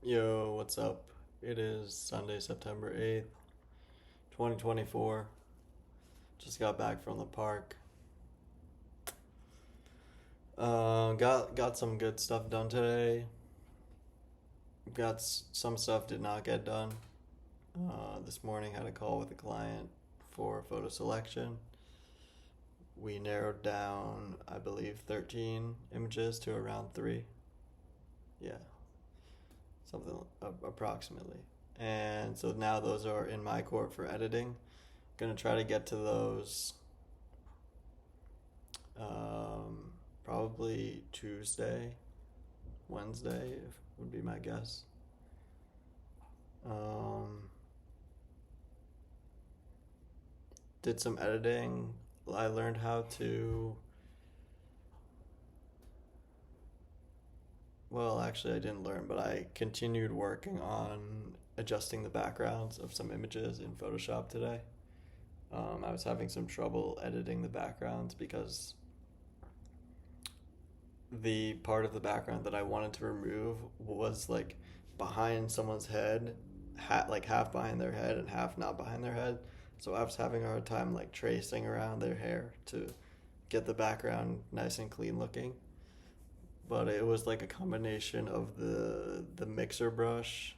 Yo, what's up? It is Sunday, September 8th, 2024. Just got back from the park. Got some good stuff done today. Some stuff did not get done. This morning had a call with a client for photo selection. We narrowed down, I believe, 13 images to around 3. Yeah, something approximately. And so now those are in my court for editing. Gonna try to get to those probably Tuesday, Wednesday would be my guess. Um, did some editing. I learned how to. Well, actually, I didn't learn, but I continued working on adjusting the backgrounds of some images in Photoshop today. I was having some trouble editing the backgrounds because the part of the background that I wanted to remove was like behind someone's head, like half behind their head and half not behind their head. So I was having a hard time like tracing around their hair to get the background nice and clean looking. But it was like a combination of the mixer brush,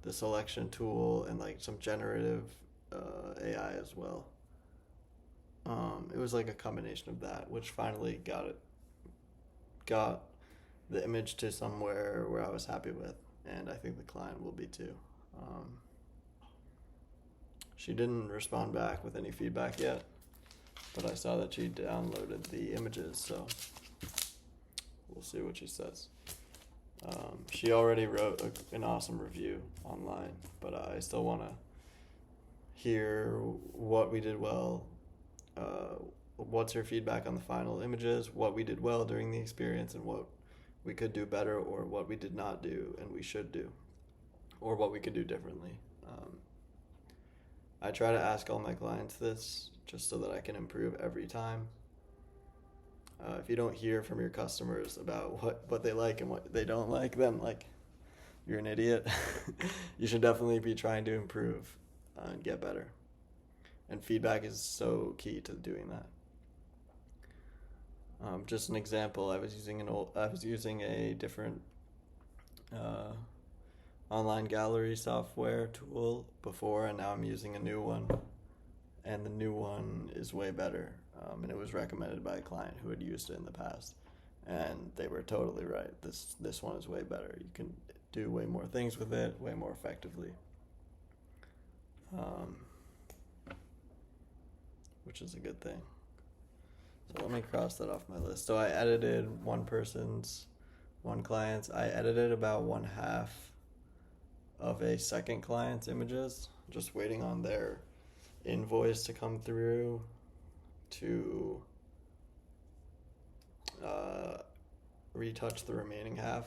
the selection tool, and like some generative AI as well. It was like a combination of that, which finally got the image to somewhere where I was happy with, and I think the client will be too. Um, she didn't respond back with any feedback yet, but I saw that she downloaded the images, so we'll see what she says. She already wrote an awesome review online, but I still want to hear what we did well. What's her feedback on the final images, what we did well during the experience, and what we could do better, or what we did not do and we should do, or what we could do differently. I try to ask all my clients this just so that I can improve every time. If you don't hear from your customers about what they like and what they don't like, then like you're an idiot. You should definitely be trying to improve and get better. And feedback is so key to doing that. Just an example, I was using a different uh, online gallery software tool before, and now I'm using a new one, and the new one is way better. And it was recommended by a client who had used it in the past, and they were totally right. This one is way better. You can do way more things with it, way more effectively, um, which is a good thing. So let me cross that off my list. So I edited one client's. I edited about one half of a second client's images, just waiting on their invoice to come through to uh, retouch the remaining half.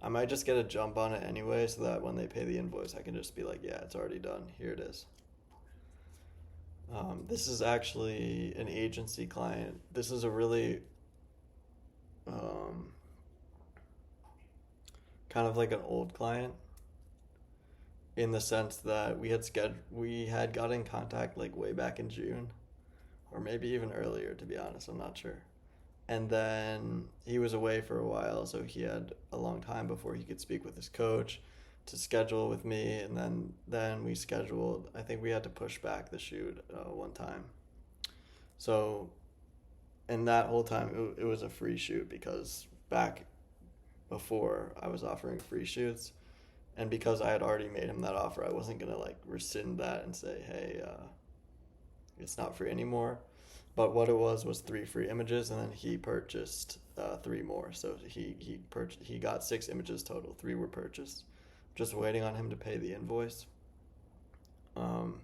I might just get a jump on it anyway so that when they pay the invoice, I can just be like, yeah, it's already done. Here it is. This is actually an agency client. This is a really um, kind of like an old client in the sense that we had got in contact like way back in June or maybe even earlier, to be honest. I'm not sure. And then he was away for a while, so he had a long time before he could speak with his coach to schedule with me, and then we scheduled. I think we had to push back the shoot one time. So, and that whole time it was a free shoot because back before I was offering free shoots, and because I had already made him that offer, I wasn't gonna like rescind that and say, hey, it's not free anymore. But what it was 3 free images, and then he purchased 3 more. So he got 6 images total. 3 were purchased. Just waiting on him to pay the invoice. Um,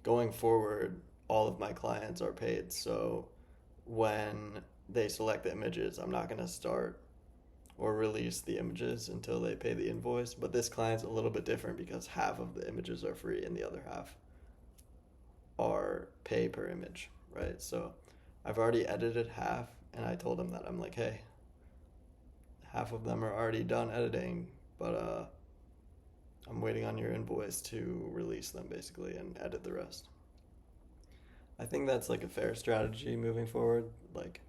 Going forward, all of my clients are paid. So when they select the images, I'm not gonna start or release the images until they pay the invoice. But this client's a little bit different because half of the images are free and the other half are pay per image, right? So I've already edited half, and I told him that I'm like, hey, half of them are already done editing. But I'm waiting on your invoice to release them basically and edit the rest. I think that's like a fair strategy moving forward. Like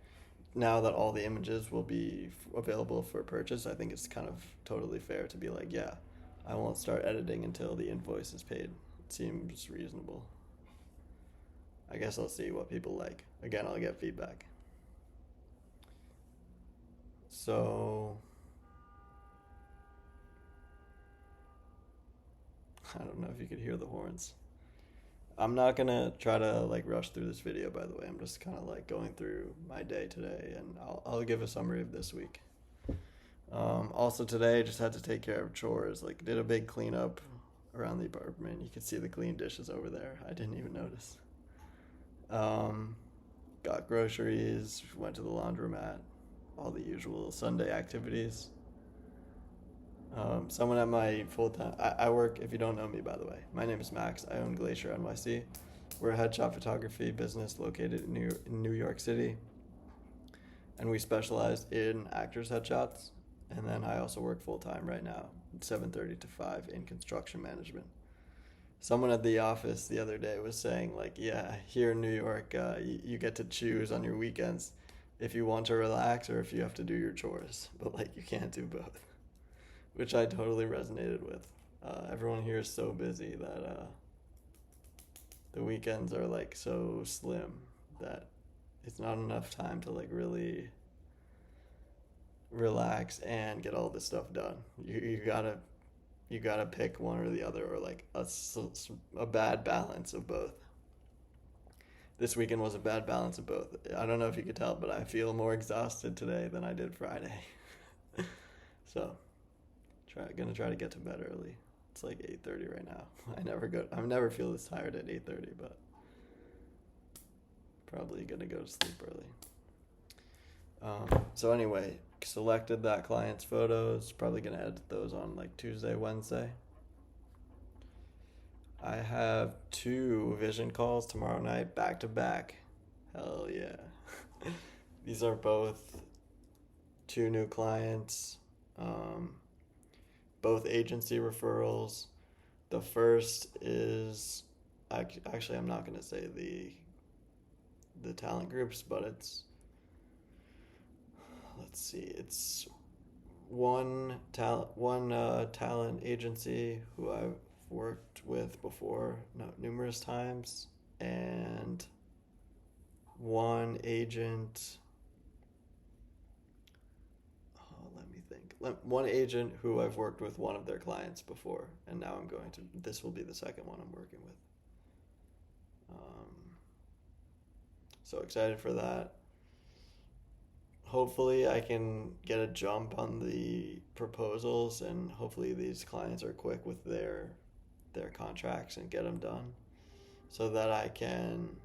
now that all the images will be available for purchase, I think it's kind of totally fair to be like, yeah, I won't start editing until the invoice is paid. It seems reasonable. I guess I'll see what people like. Again, I'll get feedback. So I don't know if you could hear the horns. I'm not gonna try to like rush through this video, by the way. I'm just kind of like going through my day today, and I'll give a summary of this week. Also today, just had to take care of chores. Like did a big cleanup around the apartment. You can see the clean dishes over there. I didn't even notice. Got groceries. Went to the laundromat. All the usual Sunday activities. Someone at my full-time, I work, if you don't know me, by the way, my name is Max. I own Glacier NYC. We're a headshot photography business located in New York City, and we specialize in actors' headshots. And then I also work full-time right now, 7:30 to 5 in construction management. Someone at the office the other day was saying, like, yeah, here in New York, you get to choose on your weekends if you want to relax or if you have to do your chores, but like you can't do both, which I totally resonated with. Everyone here is so busy that the weekends are like so slim that it's not enough time to like really relax and get all this stuff done. You gotta pick one or the other, or like a bad balance of both. This weekend was a bad balance of both. I don't know if you could tell, but I feel more exhausted today than I did Friday. So gonna try to get to bed early. It's like 8:30 right now. I never feel this tired at 8:30, but probably gonna go to sleep early. So anyway, selected that client's photos. Probably gonna edit those on like Tuesday, Wednesday. I have 2 vision calls tomorrow night, back to back. Hell yeah. These are both 2 new clients. Both agency referrals. The first is actually I'm not gonna say the talent groups, but it's one talent agency who I've worked with before numerous times, and one agent. One agent who I've worked with one of their clients before, and now this will be the second one I'm working with. So excited for that. Hopefully I can get a jump on the proposals, and hopefully these clients are quick with their contracts and get them done so that I can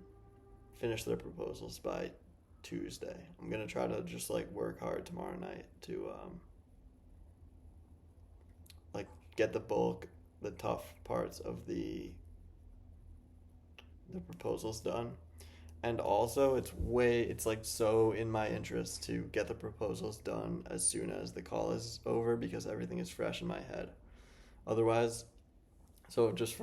finish their proposals by Tuesday. I'm going to try to just like work hard tomorrow night to like get the tough parts of the proposals done. And also it's like so in my interest to get the proposals done as soon as the call is over, because everything is fresh in my head. Otherwise, so just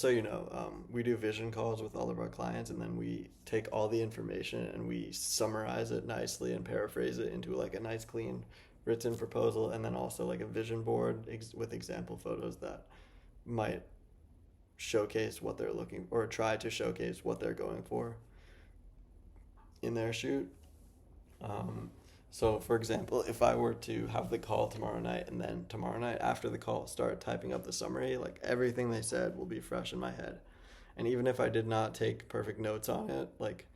so you know, we do vision calls with all of our clients, and then we take all the information and we summarize it nicely and paraphrase it into like a nice clean written proposal, and then also like a vision board with example photos that might showcase what they're looking, or try to showcase what they're going for in their shoot. So for example, if I were to have the call tomorrow night, and then tomorrow night after the call start typing up the summary, like everything they said will be fresh in my head. And even if I did not take perfect notes on it, like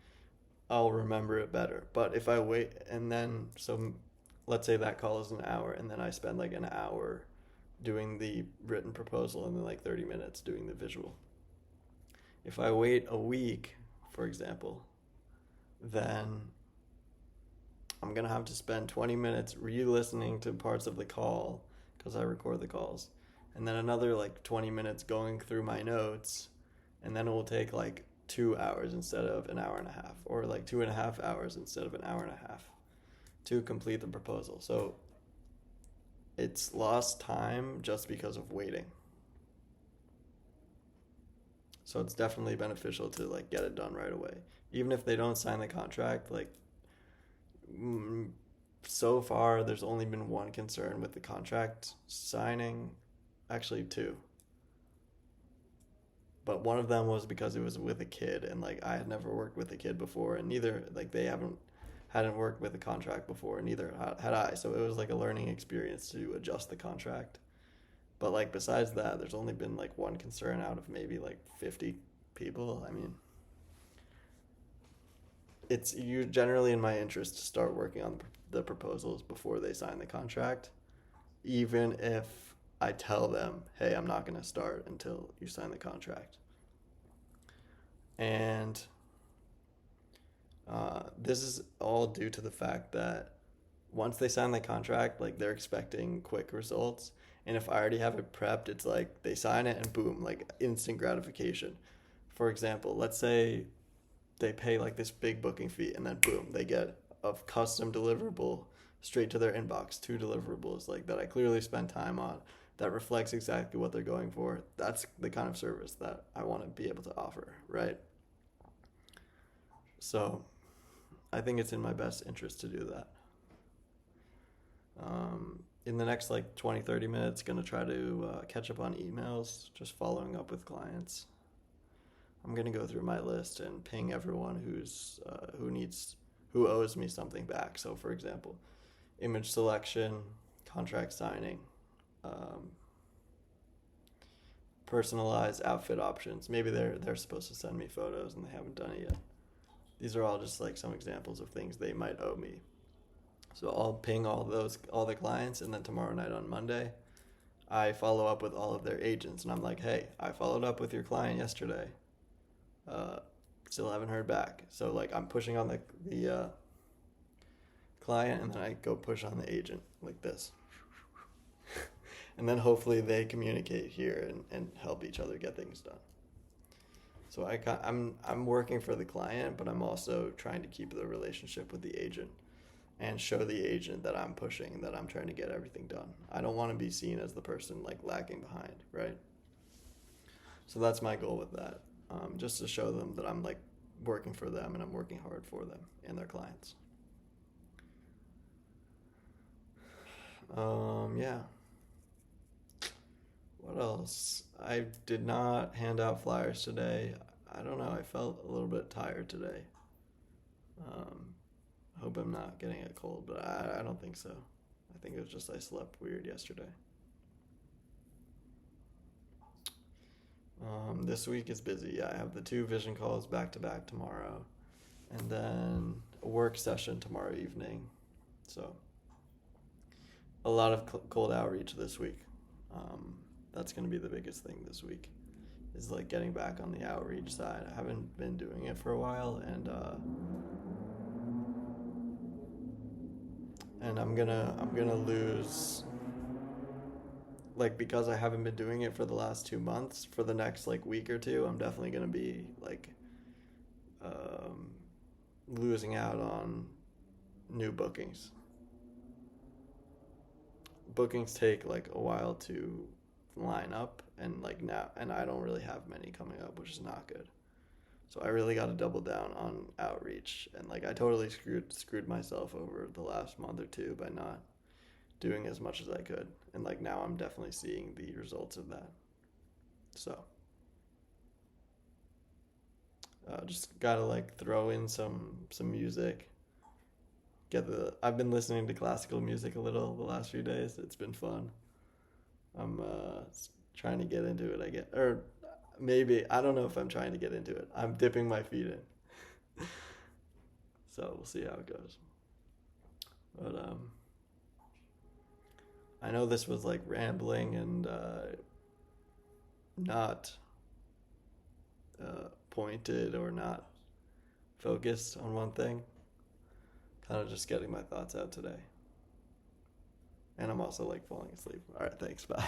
I'll remember it better. But if I wait, and then so let's say that call is an hour, and then I spend like an hour doing the written proposal and then like 30 minutes doing the visual. If I wait a week, for example, then I'm going to have to spend 20 minutes re-listening to parts of the call, because I record the calls, and then another like 20 minutes going through my notes, and then it will take like 2 hours instead of an hour and a half, or like 2.5 hours instead of an hour and a half to complete the proposal. So it's lost time just because of waiting. So it's definitely beneficial to like get it done right away. Even if they don't sign the contract, like mm, so far there's only been one concern with the contract signing, actually two. But one of them was because it was with a kid, and like I had never worked with a kid before, and neither like they haven't hadn't worked with a contract before, and neither had I. So it was like a learning experience to adjust the contract. But like besides that, there's only been like one concern out of maybe like 50 people. I mean, it's you generally in my interest to start working on the proposals before they sign the contract, even if I tell them, "Hey, I'm not going to start until you sign the contract." And this is all due to the fact that once they sign the contract, like they're expecting quick results. And if I already have it prepped, it's like they sign it and boom, like instant gratification. For example, let's say they pay like this big booking fee and then boom, they get a custom deliverable straight to their inbox, two deliverables like that I clearly spent time on that reflects exactly what they're going for. That's the kind of service that I want to be able to offer, right? So I think it's in my best interest to do that. In the next like 20, 30 minutes, going to try to catch up on emails, just following up with clients. I'm going to go through my list and ping everyone who owes me something back. So, for example, image selection, contract signing, um, personalized outfit options. Maybe they're supposed to send me photos and they haven't done it yet. These are all just like some examples of things they might owe me. So I'll ping all the clients, and then tomorrow night on Monday, I follow up with all of their agents, and I'm like, hey, I followed up with your client yesterday. Uh, Still haven't heard back. So like I'm pushing on the client, and then I go push on the agent like this, and then hopefully they communicate here and help each other get things done. So I'm working for the client, but I'm also trying to keep the relationship with the agent and show the agent that I'm pushing, that I'm trying to get everything done. I don't want to be seen as the person like lagging behind, right? So that's my goal with that, just to show them that I'm like working for them and I'm working hard for them and their clients. Yeah. What else? I did not hand out flyers today. I don't know. I felt a little bit tired today. Um, Hope I'm not getting a cold, but I don't think so. I think it was just I slept weird yesterday. This week is busy. Yeah, I have the two vision calls back to back tomorrow, and then a work session tomorrow evening. So a lot of cold outreach this week. That's going to be the biggest thing this week, is like getting back on the outreach side. I haven't been doing it for a while, and I'm gonna lose, like, because I haven't been doing it for the last 2 months. For the next like week or two, I'm definitely gonna be like um, losing out on new bookings. Bookings take like a while to line up, and like now, and I don't really have many coming up, which is not good. So I really got to double down on outreach, and like I totally screwed myself over the last month or two by not doing as much as I could, and like now I'm definitely seeing the results of that. So just gotta like throw in some music. I've been listening to classical music a little the last few days. It's been fun. I'm trying to get into it. I get or maybe I don't know if I'm trying to get into it. I'm dipping my feet in. So we'll see how it goes. But I know this was like rambling and not pointed or not focused on one thing. Kind of just getting my thoughts out today. And I'm also like falling asleep. All right, thanks. Bye.